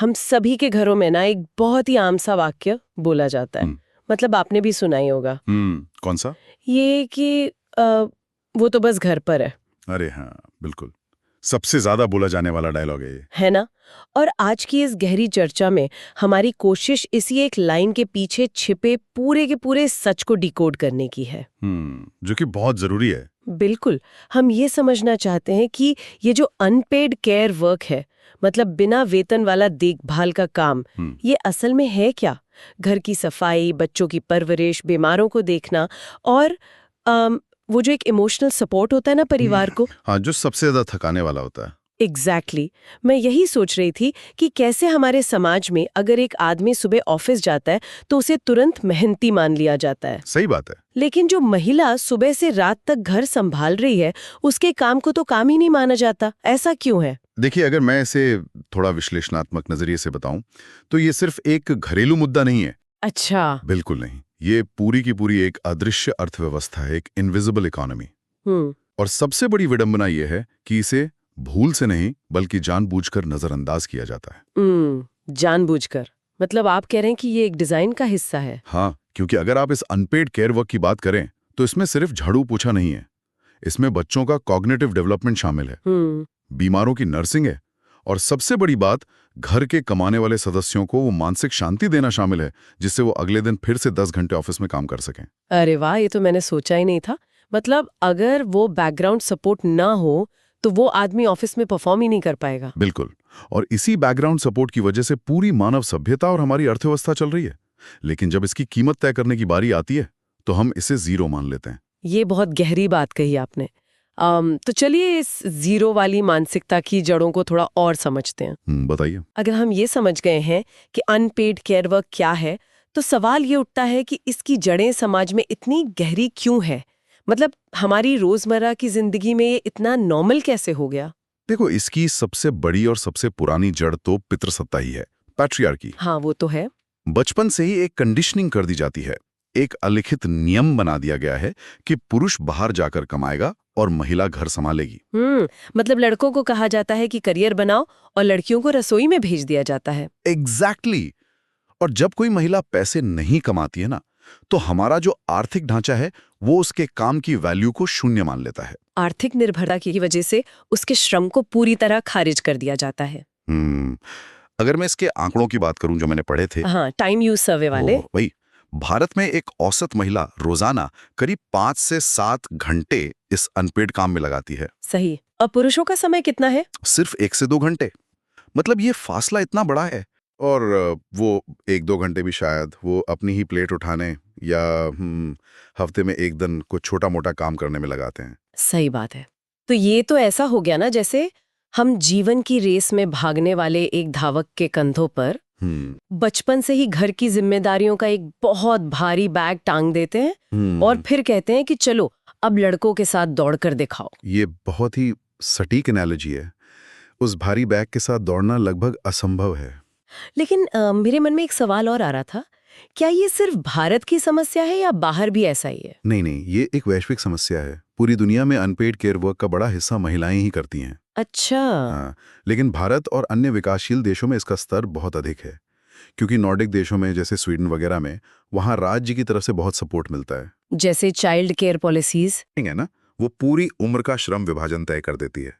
हम सभी के घरों में ना एक बहुत ही आम सा वाक्य बोला जाता है। मतलब आपने भी सुना ही होगा। कौन सा? ये कि वो तो बस घर पर है। अरे हाँ, बिल्कुल। सबसे ज्यादा बोला जाने वाला डायलॉग है ये। है ना? और आज की इस गहरी चर्चा में हमारी कोशिश इसी एक लाइन के पीछे छिपे पूरे के पूरे सच को डिकोड करने की है। जो कि बहुत जरूरी है। बिल्कुल। हम ये समझना चाहते हैं कि ये जो अनपेड केयर वर्क है, मतलब बिना वेतन वाला देखभाल का काम, ये असल में है क्या? घर की सफाई, बच्चों की परवरिश, बीमारों को देखना और वो जो एक इमोशनल सपोर्ट होता है ना परिवार को। हाँ, जो सबसे ज्यादा थकाने वाला होता है। एग्जैक्टली मैं यही सोच रही थी कि कैसे हमारे समाज में अगर एक आदमी सुबह ऑफिस जाता है तो उसे तुरंत मेहनती मान लिया जाता है। सही बात है। लेकिन जो महिला सुबह से रात तक घर संभाल रही है, उसके काम को तो काम ही नहीं माना जाता। ऐसा क्यों है? देखिए, अगर मैं इसे थोड़ा विश्लेषणात्मक नजरिए से बताऊं तो ये सिर्फ एक घरेलू मुद्दा नहीं है। अच्छा। बिल्कुल नहीं। ये पूरी की पूरी एक अदृश्य अर्थव्यवस्था है, एक इनविजिबल इकोनॉमी। और सबसे बड़ी विडंबना यह है कि इसे भूल से नहीं बल्कि जानबूझकर नजरअंदाज किया जाता है। जानबूझकर? मतलब आप कह रहे हैं कि ये एक डिजाइन का हिस्सा है? हाँ, क्योंकि अगर आप इस अनपेड केयर वर्क की बात करें तो इसमें सिर्फ झाड़ू पोछा नहीं है। इसमें बच्चों का कॉग्निटिव डेवलपमेंट शामिल है, बीमारों की नर्सिंग है, और सबसे बड़ी बात, घर के कमाने वाले सदस्यों को वो मानसिक शांति देना शामिल है जिससे वो अगले दिन फिर से 10 घंटे ऑफिस में काम कर सकें। अरे वाह, ये तो मैंने सोचा ही नहीं था। मतलब अगर वो बैकग्राउंड सपोर्ट ना हो तो वो आदमी ऑफिस में परफॉर्म ही नहीं कर पाएगा। बिल्कुल। और इसी बैकग्राउंड सपोर्ट की वजह से पूरी मानव सभ्यता और हमारी अर्थव्यवस्था चल रही है। लेकिन जब इसकी कीमत तय करने की बारी आती है तो हम इसे जीरो मान लेते हैं। ये बहुत गहरी बात कही आपने। तो चलिए इस जीरो वाली मानसिकता की जड़ों को थोड़ा और समझते हैं। बताइए। अगर हम ये समझ गए हैं कि अनपेड केयर वर्क क्या है, तो सवाल ये उठता है कि इसकी जड़ें समाज में इतनी गहरी क्यों है? मतलब हमारी रोजमर्रा की जिंदगी में ये इतना नॉर्मल कैसे हो गया? देखो, इसकी सबसे बड़ी और सबसे पुरानी जड़ तो पितृसत्ता ही है, पैट्रियार्की। हाँ, वो तो है। बचपन से ही एक कंडीशनिंग कर दी जाती है। एक अलिखित नियम बना दिया गया है कि पुरुष बाहर जाकर कमाएगा और महिला घर संभालेगी। मतलब लड़कों को कहा जाता है कि करियर बनाओ और लड़कियों को रसोई में भेज दिया जाता है। एग्जैक्टली। और जब कोई महिला पैसे नहीं कमाती है ना, तो हमारा जो आर्थिक ढांचा है वो उसके काम की वैल्यू को शून्य मान लेता है। आर्थिक निर्भरता की वजह से उसके श्रम को पूरी तरह खारिज कर दिया जाता है। अगर मैं इसके आंकड़ों की बात करूं जो मैंने पढ़े थे, हाँ, टाइम यूज सर्वे वाले। वही, भारत में एक औसत महिला रोजाना करीब 5 से 7 घंटे इस अनपेड काम में लगाती है। सही। और पुरुषों का समय कितना है? सिर्फ 1 से 2 घंटे। मतलब ये फासला इतना बड़ा है। और वो 1-2 घंटे भी शायद वो अपनी ही प्लेट उठाने या हफ्ते में एक दिन कुछ छोटा मोटा काम करने में लगाते हैं। सही बात है। तो ये तो ऐसा हो गया ना जैसे हम जीवन की रेस में भागने वाले एक धावक के कंधों पर बचपन से ही घर की जिम्मेदारियों का एक बहुत भारी बैग टांग देते हैं और फिर कहते हैं कि चलो अब लड़कों के साथ दौड़कर दिखाओ। ये बहुत ही सटीक एनालॉजी है। उस भारी बैग के साथ दौड़ना लगभग असंभव है। लेकिन मेरे मन में एक सवाल और आ रहा था, क्या ये सिर्फ भारत की समस्या है या बाहर भी ऐसा ही है? नहीं, ये एक वैश्विक समस्या है। पूरी दुनिया में अनपेड केयर वर्क का बड़ा हिस्सा महिलाएं ही करती हैं। अच्छा। हाँ, लेकिन भारत और अन्य विकासशील देशों में इसका स्तर बहुत अधिक है, क्योंकि नॉर्डिक देशों में जैसे स्वीडन वगैरह में वहां राज्य की तरफ से बहुत सपोर्ट मिलता है। जैसे चाइल्ड केयर पॉलिसीज है ना, वो पूरी उम्र का श्रम विभाजन तय कर देती है।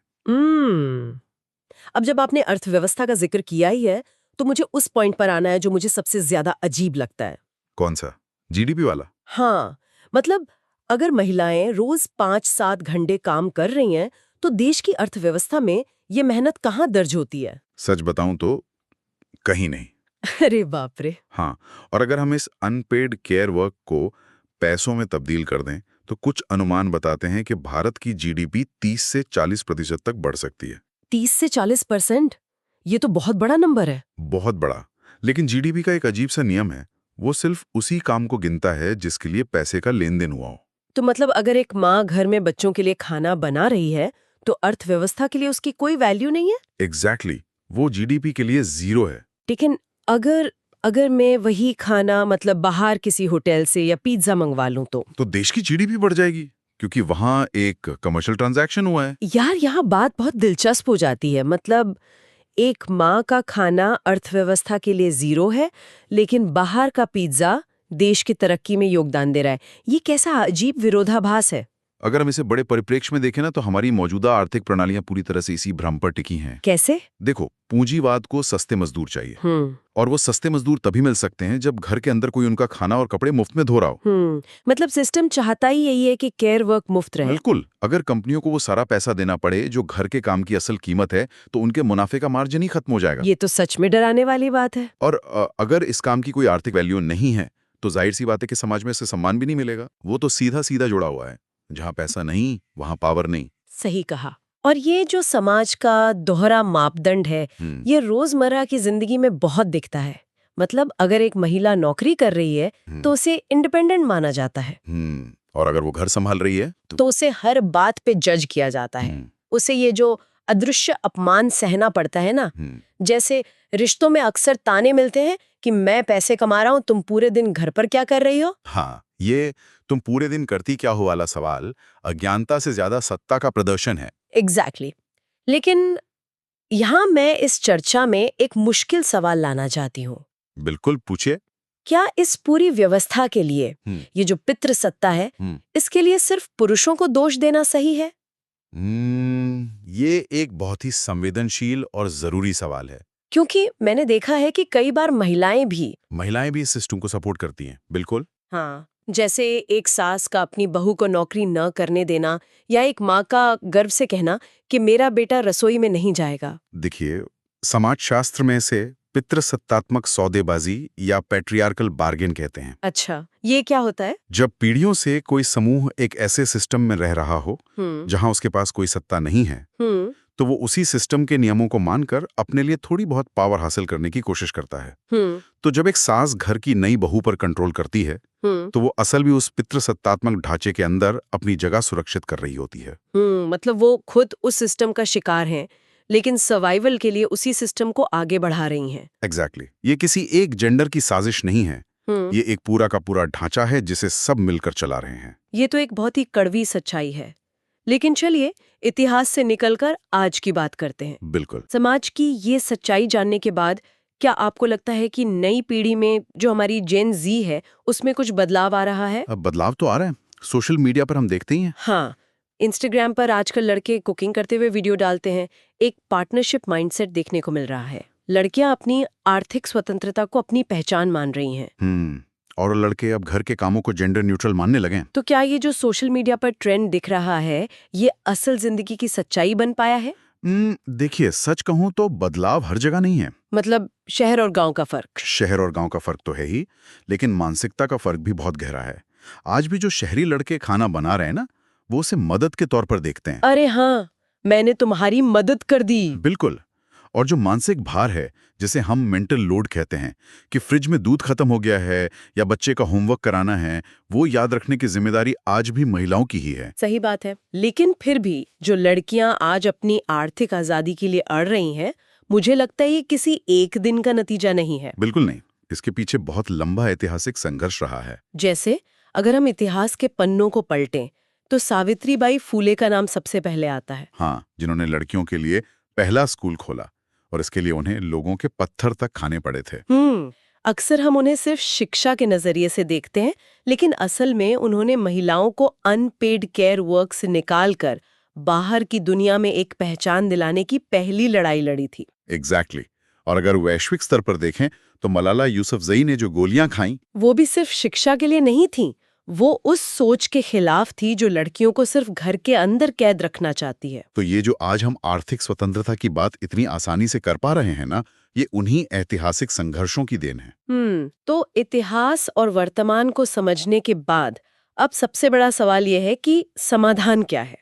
अब जब आपने अर्थव्यवस्था का जिक्र किया ही है तो मुझे उस पॉइंट पर आना है जो मुझे सबसे ज्यादा अजीब लगता है। कौन सा? जीडीपी वाला? हाँ, मतलब अगर महिलाएं रोज 5-7 घंटे काम कर रही हैं तो देश की अर्थव्यवस्था में ये मेहनत कहाँ दर्ज होती है? सच बताऊं तो कहीं नहीं। अरे बाप रे। हाँ, और अगर हम इस अनपेड केयर वर्क को पैसों में तब्दील कर दें तो कुछ अनुमान बताते हैं कि भारत की जीडीपी 30 से 40% तक बढ़ सकती है। 30 से 40%? ये तो बहुत बड़ा नंबर है। बहुत बड़ा। लेकिन जीडीपी का एक अजीब सा नियम है, वो सिर्फ उसी काम को गिनता है जिसके लिए पैसे का लेन देन हुआ हो। तो मतलब अगर एक माँ घर में बच्चों के लिए खाना बना रही है तो अर्थव्यवस्था के लिए उसकी कोई वैल्यू नहीं है? एग्जैक्टली, वो जीडीपी के लिए जीरो है। लेकिन अगर अगर मैं वही खाना मतलब बाहर किसी होटल से या पिज्जा मंगवा लूं तो देश की जीडीपी बढ़ जाएगी, क्योंकि वहां एक कमर्शियल ट्रांजैक्शन हुआ है। यार यहाँ बात बहुत दिलचस्प हो जाती है। मतलब एक माँ का खाना अर्थव्यवस्था के लिए 0 है, लेकिन बाहर का पिज्जा देश की तरक्की में योगदान दे रहा है। ये कैसा अजीब विरोधाभास है। अगर हम इसे बड़े परिप्रेक्ष्य में देखें ना, तो हमारी मौजूदा आर्थिक प्रणालियां पूरी तरह से इसी भ्रम पर टिकी हैं। कैसे? देखो, पूंजीवाद को सस्ते मजदूर चाहिए, और वो सस्ते मजदूर तभी मिल सकते हैं जब घर के अंदर कोई उनका खाना और कपड़े मुफ्त में धो रहा हो। मतलब सिस्टम चाहता ही यही है कि केयर वर्क मुफ्त रहे। बिल्कुल। अगर कंपनियों को वो सारा पैसा देना पड़े जो घर के काम की असल कीमत है, तो उनके मुनाफे का मार्जिन ही खत्म हो जाएगा। ये तो सच में डराने वाली बात है। और अगर इस काम की कोई आर्थिक वैल्यू नहीं है, तो जाहिर सी बात है कि समाज में इससे सम्मान भी नहीं मिलेगा। वो तो सीधा सीधा जुड़ा हुआ है, जहाँ पैसा नहीं वहाँ पावर नहीं। सही कहा। और ये जो समाज का दोहरा मापदंड है, ये रोजमर्रा की जिंदगी में बहुत दिखता है। मतलब अगर एक महिला नौकरी कर रही है तो उसे इंडिपेंडेंट माना जाता है, और अगर वो घर संभाल रही है तो उसे हर बात पे जज किया जाता है। उसे ये जो अदृश्य अपमान सहना पड़ता है ना, जैसे रिश्तों में अक्सर ताने मिलते हैं कि मैं पैसे कमा रहा हूँ, तुम पूरे दिन घर पर क्या कर रही हो। हाँ, ये तुम पूरे दिन करती क्या हो वाला सवाल अज्ञानता से ज्यादा सत्ता का प्रदर्शन है। एग्जैक्टली। लेकिन यहाँ मैं इस चर्चा में एक मुश्किल सवाल लाना चाहती हूँ। बिल्कुल, पूछिए। क्या इस पूरी व्यवस्था के लिए ये जो पितृसत्ता है, इसके लिए सिर्फ पुरुषों को दोष देना सही है? ये एक बहुत ही संवेदनशील और जरूरी सवाल है, क्योंकि मैंने देखा है कि कई बार महिलाएं भी इस सिस्टम को सपोर्ट करती हैं। बिल्कुल। हाँ, जैसे एक सास का अपनी बहू को नौकरी न करने देना, या एक माँ का गर्व से कहना कि मेरा बेटा रसोई में नहीं जाएगा। देखिए, समाजशास्त्र में इसे पितृसत्तात्मक सौदेबाजी या पैट्रियार्कल बार्गेन कहते हैं। अच्छा, ये क्या होता है? जब पीढ़ियों से कोई समूह एक ऐसे सिस्टम में रह रहा हो जहां उसके पास कोई सत्ता नहीं है, तो वो उसी सिस्टम के नियमों को मानकर अपने लिए थोड़ी बहुत पावर हासिल करने की कोशिश करता है। तो जब एक सास घर की नई बहू पर कंट्रोल करती है, तो वो असल भी उस पितृसत्तात्मक ढांचे के अंदर अपनी जगह सुरक्षित कर रही होती है। मतलब वो खुद उस सिस्टम का शिकार हैं, लेकिन सर्वाइवल के लिए उसी सिस्टम को आगे बढ़ा रही हैं। एग्जैक्टली। ये किसी एक जेंडर की साजिश नहीं है, ये एक पूरा का पूरा ढांचा है जिसे सब मिलकर चला रहे हैं। ये तो एक बहुत ही कड़वी सच्चाई है। लेकिन चलिए इतिहास से निकलकर आज की बात करते हैं। बिल्कुल। समाज की ये सच्चाई जानने के बाद क्या आपको लगता है कि नई पीढ़ी में जो हमारी जेन जी है, उसमें कुछ बदलाव आ रहा है? अब बदलाव तो आ रहा है, सोशल मीडिया पर हम देखते ही हैं। हाँ, इंस्टाग्राम पर आजकल लड़के कुकिंग करते हुए वीडियो डालते हैं। एक पार्टनरशिप माइंडसेट देखने को मिल रहा है। लड़कियां अपनी आर्थिक स्वतंत्रता को अपनी पहचान मान रही हैं। और लड़के अब घर के कामों को जेंडर न्यूट्रल मानने लगे। तो क्या ये जो सोशल मीडिया पर ट्रेंड दिख रहा है, ये असल जिंदगी की सच्चाई बन पाया है? देखिए, सच कहूं तो बदलाव हर जगह नहीं है। मतलब शहर और गांव का फर्क? शहर और गांव का फर्क तो है ही, लेकिन मानसिकता का फर्क भी बहुत गहरा है। आज भी जो शहरी लड़के खाना बना रहे हैं ना, वो उसे मदद के तौर पर देखते हैं। अरे हाँ, मैंने तुम्हारी मदद कर दी। बिल्कुल। और जो मानसिक भार है, जिसे हम मेंटल लोड कहते हैं, कि फ्रिज में दूध खत्म हो गया है या बच्चे का होमवर्क कराना है, वो याद रखने की जिम्मेदारी आज भी महिलाओं की ही है। सही बात है। लेकिन फिर भी जो लड़कियां आज अपनी आर्थिक आजादी के लिए अड़ रही हैं, मुझे लगता है ये किसी एक दिन का नतीजा नहीं है। बिल्कुल नहीं, इसके पीछे बहुत लंबा ऐतिहासिक संघर्ष रहा है। जैसे अगर हम इतिहास के पन्नों को पलटें, तो सावित्रीबाई फूले का नाम सबसे पहले आता है। हाँ, जिन्होंने लड़कियों के लिए पहला स्कूल खोला, और इसके लिए उन्हें लोगों के पत्थर तक खाने पड़े थे। अक्सर हम उन्हें सिर्फ शिक्षा के नजरिए से देखते हैं, लेकिन असल में उन्होंने महिलाओं को अनपेड केयर वर्क से निकालकर बाहर की दुनिया में एक पहचान दिलाने की पहली लड़ाई लड़ी थी। एग्जैक्टली। और अगर वैश्विक स्तर पर देखें, तो मलाला यूसुफजई ने जो गोलियां खाईं, वो भी सिर्फ शिक्षा के लिए नहीं थी, वो उस सोच के खिलाफ थी जो लड़कियों को सिर्फ घर के अंदर कैद रखना चाहती है। तो ये जो आज हम आर्थिक स्वतंत्रता की बात इतनी आसानी से कर पा रहे हैं ना, ये उन्हीं ऐतिहासिक संघर्षों की देन है। तो इतिहास और वर्तमान को समझने के बाद अब सबसे बड़ा सवाल यह है कि समाधान क्या है?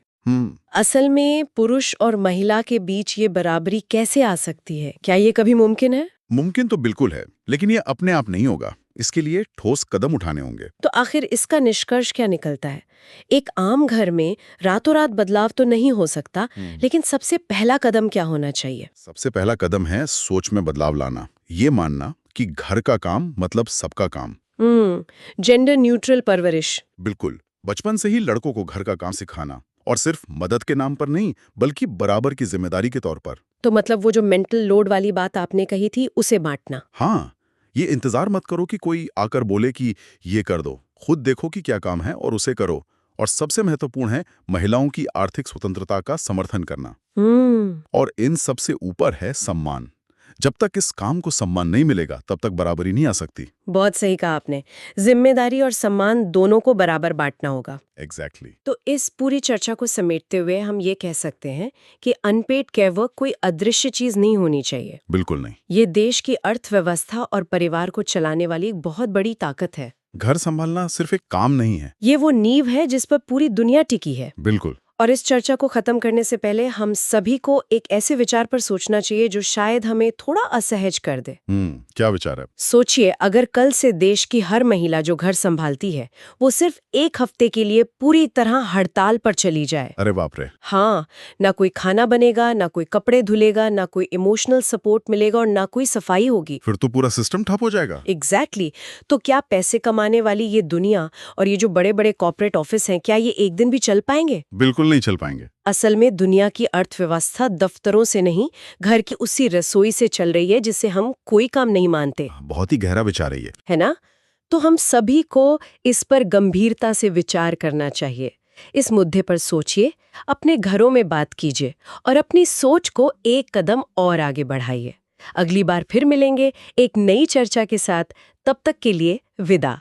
असल में पुरुष और महिला के बीच ये बराबरी कैसे आ सकती है? क्या ये कभी मुमकिन है? मुमकिन तो बिल्कुल है, लेकिन ये अपने आप नहीं होगा। इसके लिए ठोस कदम उठाने होंगे। तो आखिर इसका निष्कर्ष क्या निकलता है? एक आम घर में रातों रात बदलाव तो नहीं हो सकता, लेकिन सबसे पहला कदम क्या होना चाहिए? सबसे पहला कदम है सोच में बदलाव लाना। ये मानना कि घर का काम मतलब सबका काम। जेंडर न्यूट्रल परवरिश। बिल्कुल। बचपन से ही लड़कों को घर का काम सिखाना और सिर्फ मदद के नाम पर नहीं, बल्कि बराबर की जिम्मेदारी के तौर पर। तो मतलब वो जो मेंटल लोड वाली बात आपने कही थी, उसे बांटना। हाँ, ये इंतजार मत करो कि कोई आकर बोले कि ये कर दो। खुद देखो कि क्या काम है और उसे करो। और सबसे महत्वपूर्ण है महिलाओं की आर्थिक स्वतंत्रता का समर्थन करना। और इन सबसे ऊपर है सम्मान। जब तक इस काम को सम्मान नहीं मिलेगा, तब तक बराबरी नहीं आ सकती। बहुत सही कहा आपने। जिम्मेदारी और सम्मान दोनों को बराबर बांटना होगा। एग्जैक्टली। तो इस पूरी चर्चा को समेटते हुए हम ये कह सकते हैं कि अनपेड केयर वर्क कोई अदृश्य चीज नहीं होनी चाहिए। बिल्कुल नहीं। ये देश की अर्थव्यवस्था और परिवार को चलाने वाली एक बहुत बड़ी ताकत है। घर संभालना सिर्फ एक काम नहीं है। ये वो नींव है जिस पर पूरी दुनिया टिकी है। बिल्कुल। और इस चर्चा को खत्म करने से पहले हम सभी को एक ऐसे विचार पर सोचना चाहिए जो शायद हमें थोड़ा असहज कर दे। क्या विचार है? सोचिए, अगर कल से देश की हर महिला जो घर संभालती है वो सिर्फ एक हफ्ते के लिए पूरी तरह हड़ताल पर चली जाए। अरे बाप रे। हाँ, ना कोई खाना बनेगा, ना कोई कपड़े धुलेगा, ना कोई इमोशनल सपोर्ट मिलेगा और ना कोई सफाई होगी। फिर तो पूरा सिस्टम ठप हो जाएगा। एग्जैक्टली। तो क्या पैसे कमाने वाली ये दुनिया और ये जो बड़े बड़े कॉर्पोरेट ऑफिस हैं, क्या ये एक दिन भी चल पाएंगे? बिल्कुल नहीं चल पाएंगे। असल में दुनिया की अर्थव्यवस्था दफ्तरों से नहीं, घर की उसी रसोई से चल रही है जिसे हम कोई काम नहीं मानते। बहुत ही गहरा विचार है ना? तो हम सभी को इस पर गंभीरता से विचार करना चाहिए। इस मुद्दे पर सोचिए, अपने घरों में बात कीजिए और अपनी सोच को एक कदम और आगे बढ़ाइए। अगली बार फिर मिलेंगे एक नई चर्चा के साथ। तब तक के लिए विदा।